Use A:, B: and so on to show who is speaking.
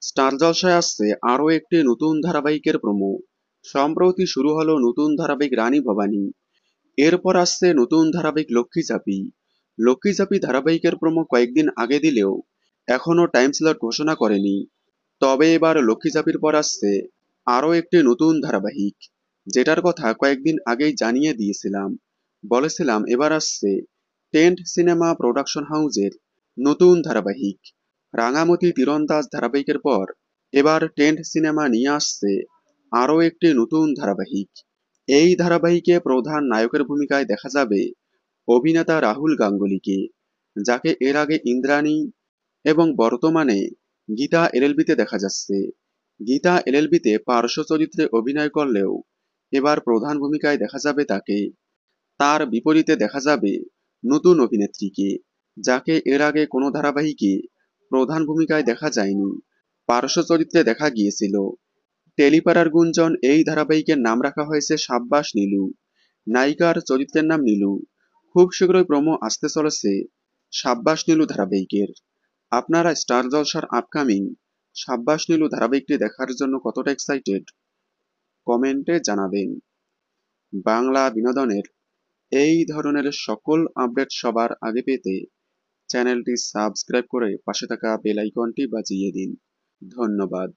A: Star জলসায় আসছে আরও একটি নতুন ধারাবাহিকের প্রোমো। সম্প্রতি শুরু হলো নতুন ধারাবাহিক রানী ভবানী। এরপর আসছে নতুন ধারাবাহিক লক্ষ্মী চাপি। লক্ষ্মী চাপি ধারাবাহিকের প্রোমো কয়েকদিন আগে দিলেও এখনো টাইম স্লট ঘোষণা করেনি। তবে এবার লক্ষ্মী চাপির পর আসছে আরও একটি নতুন ধারাবাহিক, যেটার কথা কয়েকদিন আগেই জানিয়ে দিয়েছিলাম। বলেছিলাম এবার আসছে টেন্ট সিনেমা প্রোডাকশন হাউসের নতুন ধারাবাহিক। রাঙামতি তীরন্দাজ ধারাবাহিকের পর এবার টেন্ট সিনেমা নিয়ে আসছে আরও একটি নতুন ধারাবাহিক। এই ধারাবাহিকে প্রধান নায়কের ভূমিকায় দেখা যাবে অভিনেতা রাহুল গাঙ্গুলিকে, যাকে এর আগে ইন্দ্রাণী এবং বর্তমানে গীতা এলএলবিতে দেখা যাচ্ছে। গীতা এলএলবিতে পার্শ্ব চরিত্রে অভিনয় করলেও এবার প্রধান ভূমিকায় দেখা যাবে তাকে। তার বিপরীতে দেখা যাবে নতুন অভিনেত্রীকে, যাকে এর আগে কোনো ধারাবাহিকে প্রধান ভূমিকায় দেখা যায়নি, পার্শ্ব চরিত্রে দেখা গিয়েছিল। টেলিপাড়ার গুঞ্জন এই ধারাবাহিকের নাম রাখা হয়েছে সাব্বাস নীলু। নায়িকার চরিত্রের নাম নীলু। খুব শীঘ্রই প্রোমো আসতে চলেছে সাব্বাস নীলু ধারাবাহিকের। আপনারা স্টার জলসার আপকামিং সাব্বাস নীলু ধারাবাহিকটি দেখার জন্য কতটা এক্সাইটেড কমেন্টে জানাবেন। বাংলা বিনোদনের এই ধরনের সকল আপডেট সবার আগে পেতে চ্যানেলটি সাবস্ক্রাইব করে পাশে থাকা বেল আইকনটি বাজিয়ে দিন। ধন্যবাদ।